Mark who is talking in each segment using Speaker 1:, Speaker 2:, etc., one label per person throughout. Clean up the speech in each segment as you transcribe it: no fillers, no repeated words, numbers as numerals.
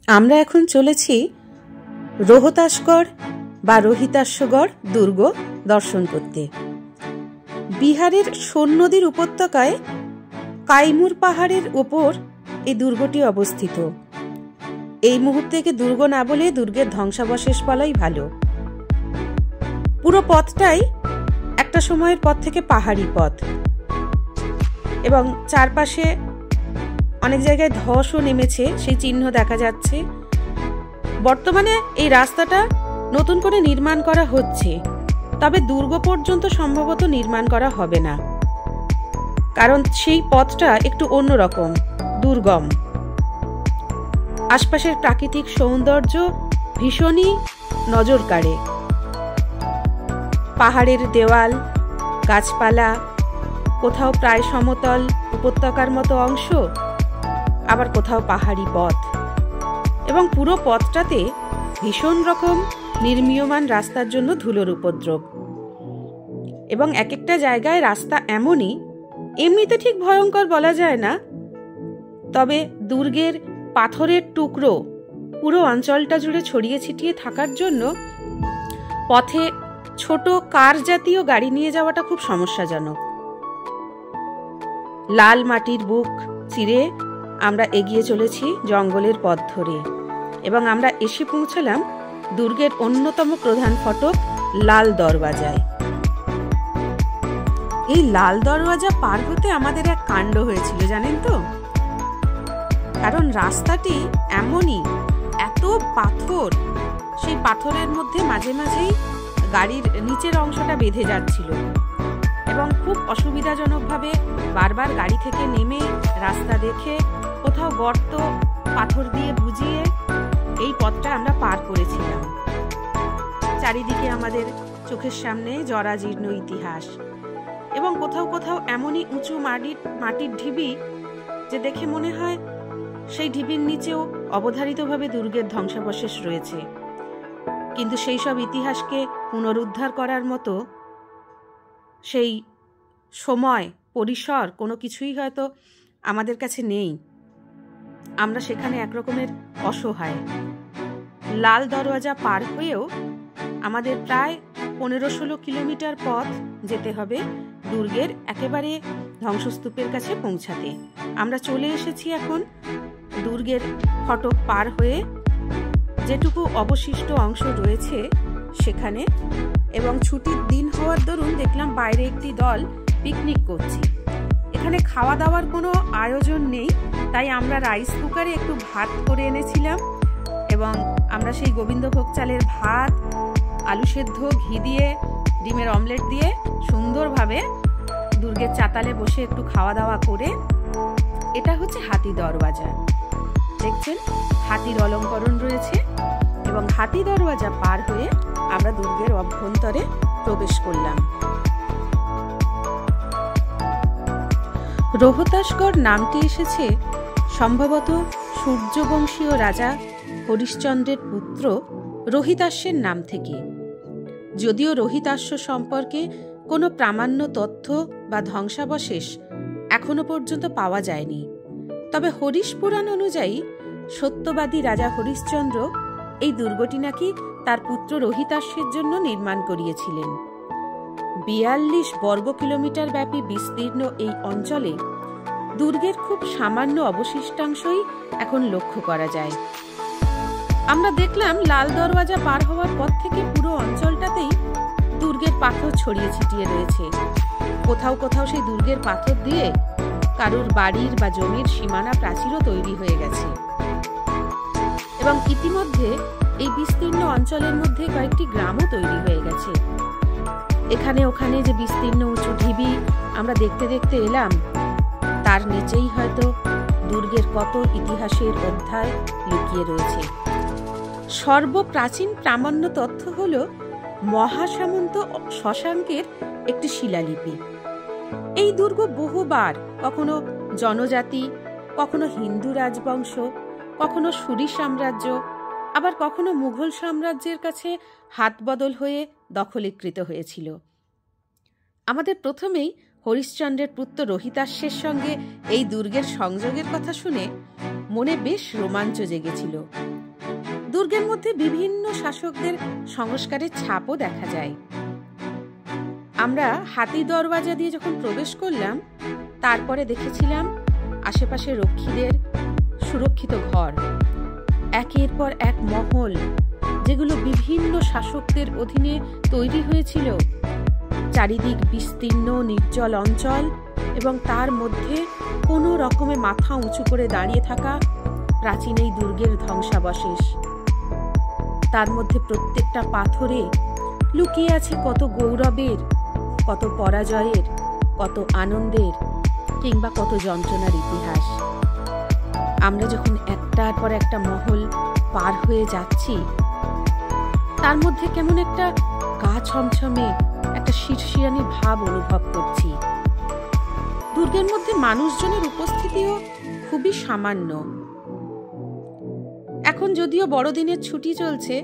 Speaker 1: আমরা এখন চলেছি রোহতাসগড় বা রোহিতাশ্বগড় দুর্গ দর্শন করতে। বিহারের সোন নদীর উপত্যকায় কাইমুর পাহাড়ের ওপর এই দুর্গটি অবস্থিত। এই মুহূর্তে একে দুর্গ না বলে দুর্গের ধ্বংসাবশেষ বলাই ভালো। পুরো পথটাই একটা সময়ের পথ থেকে পাহাড়ি পথ এবং চারপাশে অনেক জায়গায় ধসও নেমেছে, সেই চিহ্ন দেখা যাচ্ছে। বর্তমানে এই রাস্তাটা নতুন করে নির্মাণ করা হচ্ছে, তবে দুর্গ পর্যন্ত সম্ভবত নির্মাণ করা হবে না, কারণ সেই পথটা একটু অন্যরকম, দুর্গম। আশপাশের প্রাকৃতিক সৌন্দর্য ভীষণই নজর কাড়ে। পাহাড়ের দেওয়াল, গাছপালা, কোথাও প্রায় সমতল উপত্যকার মতো অংশ, আবার কোথাও পাহাড়ি পথ, এবং পুরো পথটাতে ভীষণ রকম নির্মীয়মান রাস্তার জন্য ধুলোর উপদ্রব। এবং এক একটা জায়গায় রাস্তা এমনই, এমনিতে ঠিক ভয়ঙ্কর বলা যায় না, তবে দুর্গের পাথরের টুকরো পুরো অঞ্চলটা জুড়ে ছড়িয়ে ছিটিয়ে থাকার জন্য পথে ছোট কার জাতীয় গাড়ি নিয়ে যাওয়াটা খুব সমস্যাজনক। লাল মাটির বুক চিরে আমরা এগিয়ে চলেছি জঙ্গলের পথ ধরে, এবং আমরা এসে পৌঁছলাম দুর্গের অন্যতম প্রধান ফটক লাল দরওয়াজায়। এই লাল দরওয়াজা পার হতে আমাদের এক কাণ্ড হয়েছিল, জানেন তো? কারণ রাস্তাটি এমনই, এত পাথর, সেই পাথরের মধ্যে মাঝে মাঝেই গাড়ির নিচের অংশটা বেঁধে যাচ্ছিল এবং খুব অসুবিধাজনকভাবে বারবার গাড়ি থেকে নেমে রাস্তা দেখে কোথাও গর্ত পাথর দিয়ে বুঝিয়ে এই পথটা আমরা পার করেছিলাম। চারিদিকে আমাদের চোখের সামনে জরাজীর্ণ ইতিহাস, এবং কোথাও কোথাও এমনই উঁচু মাটির ঢিবি যে দেখে মনে হয় সেই ঢিবির নিচেও অবধারিতভাবে দুর্গের ধ্বংসাবশেষ রয়েছে। কিন্তু সেই সব ইতিহাসকে পুনরুদ্ধার করার মতো সেই সময়, পরিসর কোনো কিছুই হয়তো আমাদের কাছে নেই। আমরা সেখানে একরকমের অসহায়। লাল দরওয়াজা পার হয়েও আমাদের প্রায় 15-16 কিলোমিটার পথ যেতে হবে দুর্গের একেবারে ধ্বংসস্তূপের কাছে পৌঁছাতে। আমরা চলে এসেছি এখন দুর্গের ফটক পার হয়ে যেটুকু অবশিষ্ট অংশ রয়েছে সেখানে, এবং ছুটির দিন হওয়ার দরুন দেখলাম বাইরে একটি দল পিকনিক করছে। এখানে খাওয়া দাওয়ার কোনো আয়োজন নেই, তাই আমরা রাইস কুকারে একটু ভাত করে এনেছিলাম, এবং আমরা সেই গোবিন্দভোগ চালের ভাত, আলু সেদ্ধ, ঘি দিয়ে, ডিমের অমলেট দিয়ে সুন্দরভাবে দুর্গের চাতালে বসে একটু খাওয়া দাওয়া করে, এটা হচ্ছে হাতি দরওয়াজা। দেখছেন হাতির অলঙ্করণ রয়েছে, এবং হাতি দরওয়াজা পার হয়ে আমরা দুর্গের অভ্যন্তরে প্রবেশ করলাম। রোহতাসগড় নামটি এসেছে সম্ভবত সূর্যবংশীয় রাজা হরিশ্চন্দ্রের পুত্র রোহিতাস্যের নাম থেকে। যদিও রোহিতাস্য সম্পর্কে কোনো প্রামাণ্য তথ্য বা ধ্বংসাবশেষ এখনো পর্যন্ত পাওয়া যায়নি, তবে হরিশ পুরাণ অনুযায়ী সত্যবাদী রাজা হরিশ্চন্দ্র এই দুর্গটি নাকি তার পুত্র রোহিতাস্যের জন্য নির্মাণ করিয়েছিলেন। 42 বর্গ কিলোমিটার ব্যাপী বিস্তীর্ণ এই অঞ্চলে দুর্গের খুব সামান্য অবশিষ্টাংশই এখন লক্ষ্য করা যায়। আমরা দেখলাম লাল দরওয়াজা পার হওয়ার পর থেকে পুরো অঞ্চলটাতেই দুর্গের পাথর ছড়িয়ে ছিটিয়ে রয়েছে। কোথাও কোথাও সেই দুর্গের পাথর দিয়ে কারুর বাড়ির বা জমির সীমানা প্রাচীরও তৈরি হয়ে গেছে, এবং ইতিমধ্যে এই বিস্তীর্ণ অঞ্চলের মধ্যে কয়েকটি গ্রামও তৈরি হয়ে গেছে। এখানে ওখানে যে বিস্তীর্ণ উঁচু ঢিবি আমরা দেখতে দেখতে এলাম, তার নিচেই হয়তো দুর্গের কত ইতিহাসের অধ্যায় লুকিয়ে রয়েছে। সর্বপ্রাচীন প্রামাণ্য তথ্য হল মহাসামন্ত শশাঙ্কের একটি শিলালিপি। এই দুর্গ বহুবার কখনো জনজাতি, কখনো হিন্দু রাজবংশ, কখনো সুরি সাম্রাজ্য, আবার কখনো মুঘল সাম্রাজ্যের কাছে হাত বদল হয়ে দখলীকৃত হয়েছিল। আমাদের প্রথমেই হরিশ্চন্দ্রের পুত্র রোহিতাস্যের সঙ্গে এই দুর্গের সংযোগের কথা শুনে মনে বেশ রোমাঞ্চ জেগেছিল। দুর্গের মধ্যে বিভিন্ন শাসকদের সংস্কারের ছাপও দেখা যায়। আমরা হাতি দরওয়াজা দিয়ে যখন প্রবেশ করলাম, তারপরে দেখেছিলাম আশেপাশে রক্ষীদের সুরক্ষিত ঘর, একের পর এক মহল, যেগুলো বিভিন্ন শাসকদের অধীনে তৈরি হয়েছিল। চারিদিক বিস্তীর্ণ নির্জল অঞ্চল এবং তার মধ্যে কোনো রকমে মাথা উঁচু করে দাঁড়িয়ে থাকা প্রাচীন এই দুর্গের ধ্বংসাবশেষ। তার মধ্যে প্রত্যেকটা পাথরে লুকিয়ে আছে কত গৌরবের, কত পরাজয়ের, কত আনন্দের কিংবা কত যন্ত্রণার ইতিহাস। আমরা যখন একটার পর একটা মহল পার হয়ে যাচ্ছি, তার মধ্যে কেমন একটা গা ছমছমে, একটা শিরশিরানি ভাব অনুভব করছি। দুর্গের মধ্যে মানুষজনের উপস্থিতিও খুবই সামান্য। এখন যদিও বড়দিনের ছুটি চলছে,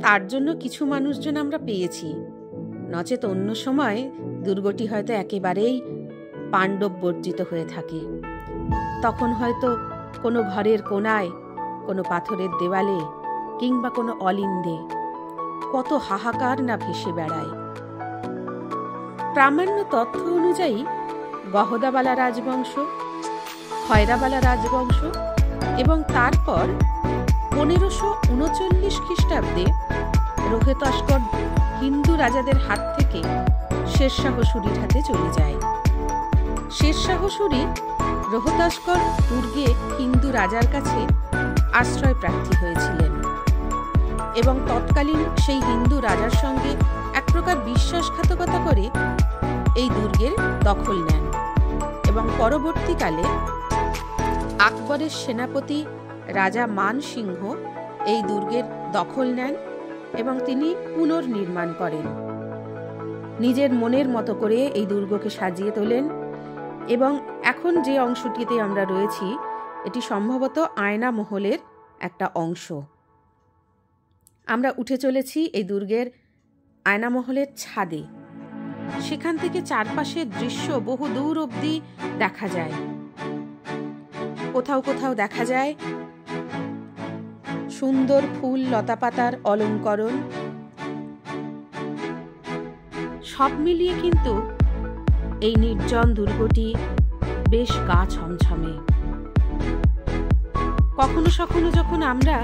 Speaker 1: তার জন্য কিছু মানুষজন আমরা পেয়েছি, নচেত অন্য সময় দুর্গটি হয়তো একেবারেই পাণ্ডব বর্জিত হয়ে থাকে। তখন হয়তো কোনো ঘরের কোণায়, কোনো পাথরের দেওয়ালে কিংবা কোনো অলিন্দে কত হাহাকার না ভেসে বেড়ায়। প্রামাণ্য তথ্য অনুযায়ী গহদাবালা রাজবংশ, খয়রাবালা রাজবংশ এবং তারপর 1539 খ্রিস্টাব্দে রোহেতাস্কর হিন্দু রাজাদের হাত থেকে শেরশাহ সূরির হাতে চলে যায়। শেরশাহ সূরি রোহতাস্কর দুর্গে হিন্দু রাজার কাছে আশ্রয় প্রার্থী হয়েছিলেন এবং তৎকালীন সেই হিন্দু রাজার সঙ্গে এক প্রকার বিশ্বাসঘাতকতা করে এই দুর্গের দখল নেন এবং পরবর্তীকালে আকবরের সেনাপতি রাজা মান সিংহ এই দুর্গের দখল নেন এবং তিনি পুনর্নির্মাণ করেন। নিজের মনের মতো করে এই দুর্গকে সাজিয়ে তোলেন এবং এখন যে অংশটিতে আমরা রয়েছি, এটি সম্ভবত আয়না মহলের একটা অংশ। আমরা উঠে চলেছি এই দুর্গের আয়না মহলের ছাদে। সেখান থেকে চারপাশের দৃশ্য বহু দূর অবধি দেখা যায়। কোথাও কোথাও দেখা যায় সুন্দর ফুল লতাপাতার অলঙ্করণ। সব মিলিয়ে কিন্তু এই নির্জন দুর্গটি বেশ গা ছমছমে। কখনো সখনো যখন আমরা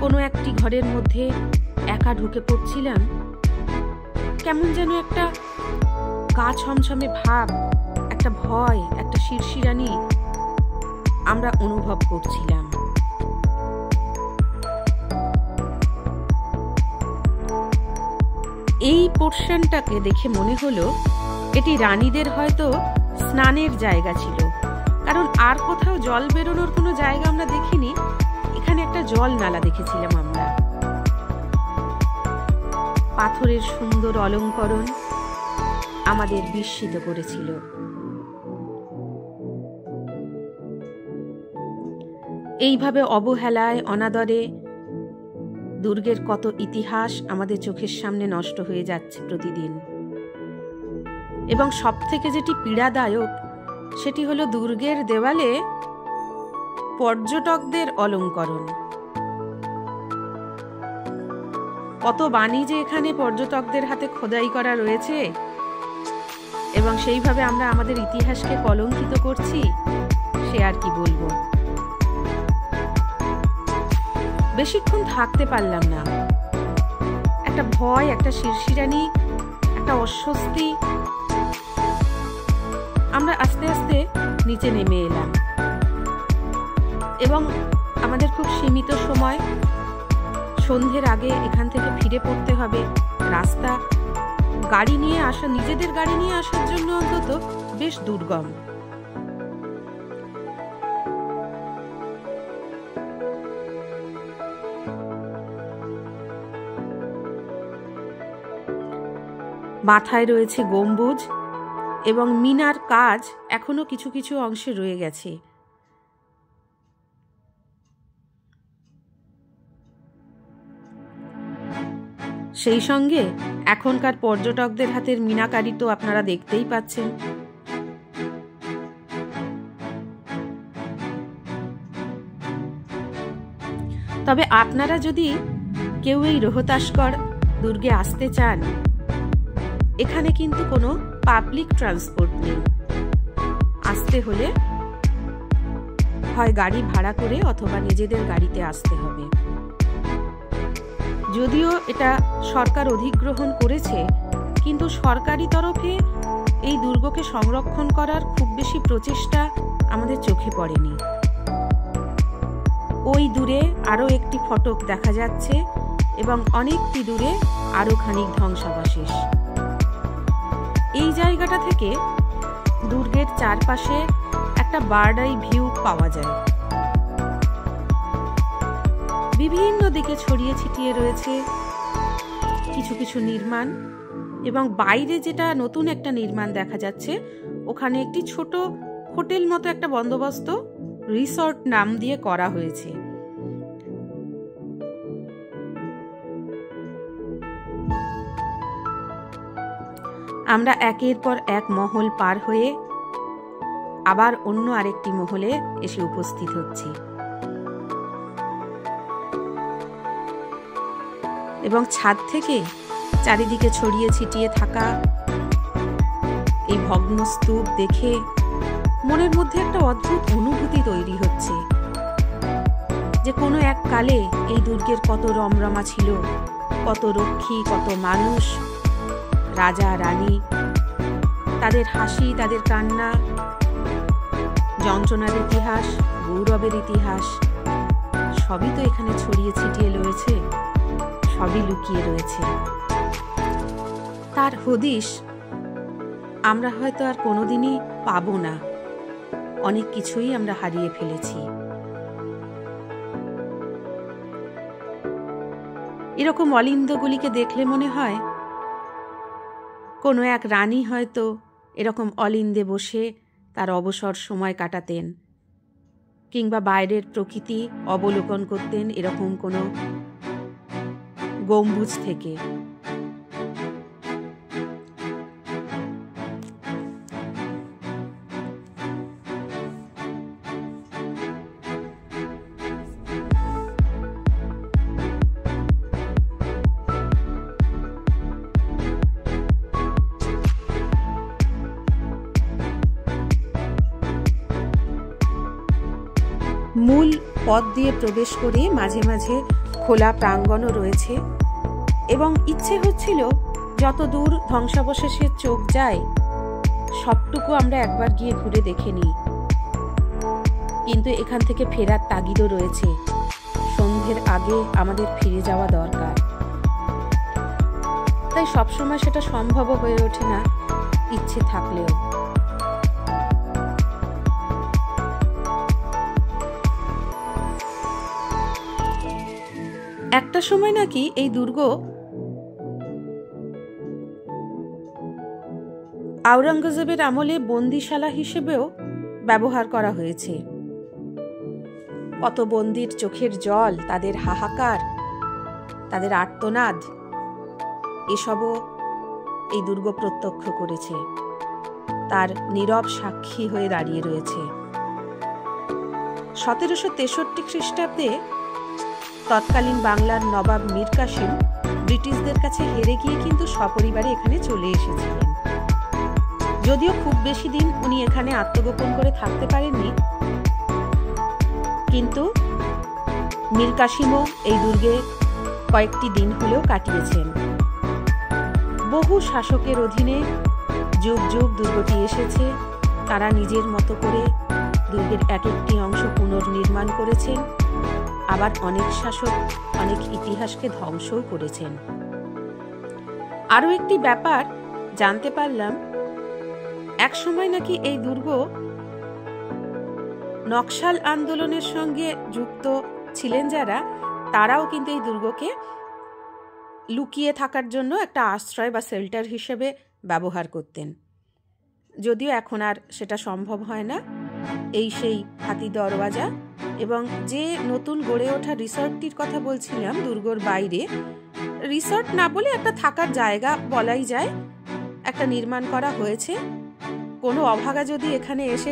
Speaker 1: কোনো একটি ঘরের মধ্যে একা ঢুকে পড়ছিলাম, কেমন যেন একটা গা ছমছমে ভাব, একটা ভয়, একটা শিরশিরানি আমরা অনুভব করছিলাম। এই পোর্শনটাকে দেখে মনে হলো এটি রানীদের হয়তো স্নানের জায়গা ছিল, কারণ আর কোথাও জল বেরোনোর কোনো জায়গা আমরা দেখিনি। এখানে একটা জল নালা দেখেছিলাম আমরা। পাথরের সুন্দর অলঙ্করণ আমাদের বিস্মিত করেছিল। এইভাবে অবহেলায়, অনাদরে দুর্গের কত ইতিহাস আমাদের চোখের সামনে নষ্ট হয়ে যাচ্ছে প্রতিদিন। এবং সব থেকে যেটি পীড়াদায়ক, সেটি হলো দুর্গের দেওয়ালে পর্যটকদের অলঙ্করণ। কত বাণী যে এখানে পর্যটকদের হাতে খোদাই করা রয়েছে এবং সেইভাবে আমরা আমাদের ইতিহাসকে কলঙ্কিত করছি, সে আর কি বলবো। বেশিক্ষণ থাকতে পারলাম না। একটা ভয়, একটা শিরশিরানি, একটা অস্বস্তি। আমরা আস্তে আস্তে নিচে নেমে এলাম এবং আমাদের খুব সীমিত সময়, সন্ধ্যের আগে এখান থেকে ফিরে পড়তে হবে। রাস্তা গাড়ি নিয়ে আসা, নিজেদের গাড়ি নিয়ে আসার জন্য অন্তত বেশ দুর্গম। মাথায় রয়েছে গম্বুজ এবং মিনার কাজ এখনো কিছু কিছু অংশে রয়ে গেছে। সেই সঙ্গে এখনকার পর্যটকদের হাতের মিনাকারি তো আপনারা দেখতেই পাচ্ছেন। তবে আপনারা যদি কেউ এই রোহতাসগড় দুর্গে আসতে চান, এখানে কিন্তু কোনো পাবলিক ট্রান্সপোর্ট নেই। আসতে হলে হয় গাড়ি ভাড়া করে অথবা নিজেদের গাড়িতে আসতে হবে। যদিও এটা সরকার অধিগ্রহণ করেছে, কিন্তু সরকারি তরফে এই দুর্গকে সংরক্ষণ করার খুব বেশি প্রচেষ্টা আমাদের চোখে পড়েনি। ওই দূরে আরো একটি ফটক দেখা যাচ্ছে এবং অনেকটি দূরে আরো খানিক ধ্বংসাবশেষ। এই জায়গাটা থেকে দুর্গের চারপাশে একটা বার্ড আই ভিউ পাওয়া যায়। বিভিন্ন দিকে ছড়িয়ে ছিটিয়ে রয়েছে কিছু কিছু নির্মাণ, এবং বাইরে যেটা নতুন একটা নির্মাণ দেখা যাচ্ছে, ওখানে একটি ছোট হোটেল মতো একটা বন্দোবস্ত রিসর্ট নাম দিয়ে করা হয়েছে। আমরা একের পর এক মহল পার হয়ে আবার অন্য আরেকটি মহলে এসে উপস্থিত হচ্ছি, এবং ছাদ থেকে চারিদিকে ছড়িয়ে ছিটিয়ে থাকা এই ভগ্ন স্তূপ দেখে মনের মধ্যে একটা অদ্ভুত অনুভূতি তৈরি হচ্ছে যে কোনো এক কালে এই দুর্গের কত রমরমা ছিল, কত রক্ষী, কত মানুষ, রাজা রানী, তাদের হাসি, তাদের কান্না, যন্ত্রণার ইতিহাস, গৌরবের ইতিহাস, সবই তো এখানে ছড়িয়ে ছিটিয়ে রয়েছে, সবই লুকিয়ে রয়েছে। তার হদিশ আমরা হয়তো আর কোনোদিনই পাবো না। অনেক কিছুই আমরা হারিয়ে ফেলেছি। এরকম অলিন্দগুলিকে দেখলে মনে হয় কোনো এক রানী হয়তো এরকম অলিন্দে বসে তার অবসর সময় কাটাতেন, কিংবা বাইরের প্রকৃতি অবলোকন করতেন এরকম কোনো গম্বুজ থেকে। মূল পথ দিয়ে প্রবেশ করে মাঝে মাঝে খোলা প্রাঙ্গণও রয়েছে, এবং ইচ্ছে হচ্ছিল যত দূর ধ্বংসাবশেষের চোখ যায় সবটুকু আমরা একবার গিয়ে ঘুরে দেখে নিই। কিন্তু এখান থেকে ফেরার তাগিদও রয়েছে। সন্ধ্যের আগে আমাদের ফিরে যাওয়া দরকার। তাই সবসময় সেটা সম্ভব হয়ে ওঠে না, ইচ্ছে থাকলেও। একটা সময় নাকি এই দুর্গ আওরঙ্গজেবের আমলে বন্দিশালা হিসেবেও ব্যবহার করা হয়েছে। কত বন্দির চোখের জল, তাদের হাহাকার, তাদের আর্তনাদ, এসবও এই দুর্গ প্রত্যক্ষ করেছে, তার নীরব সাক্ষী হয়ে দাঁড়িয়ে রয়েছে। 1763 খ্রিস্টাব্দে তৎকালীন বাংলার নবাব মীর কাসিম ব্রিটিশদের কাছে হেরে গিয়ে কিন্তু সপরিবারে এখানে চলে এসেছিলেন। যদিও খুব বেশি দিন উনি এখানে আত্মগোপন করে থাকতে পারেননি, কিন্তু মীর কাসিমও এই দুর্গে কয়েকটি দিন হলেও কাটিয়েছেন। বহু শাসকের অধীনে যুগ যুগ দুর্গটি এসেছে। তারা নিজের মতো করে দুর্গের এক একটি অংশ পুনর্নির্মাণ করেছেন। আবার অনেক শাসক অনেক ইতিহাসকে ধ্বংসও করেছেন। আরো একটি ব্যাপার জানতে পারলাম, এক সময় নাকি এই দুর্গ নকশাল আন্দোলনের সঙ্গে যুক্ত ছিলেন যারা, তারাও কিন্তু এই দুর্গকে লুকিয়ে থাকার জন্য একটা আশ্রয় বা শেল্টার হিসেবে ব্যবহার করতেন। যদিও এখন আর সেটা সম্ভব হয় না। এই সেই হাতি দরওয়াজা, এবং যে নতুন গড়ে ওঠা রিসর্টটির কথা বলছিলাম দুর্গর বাইরে, রিসর্ট না বলে একটা থাকার জায়গা বলাই যায়, একটা নির্মাণ করা হয়েছে। কোনো অভাগা যদি এখানে এসে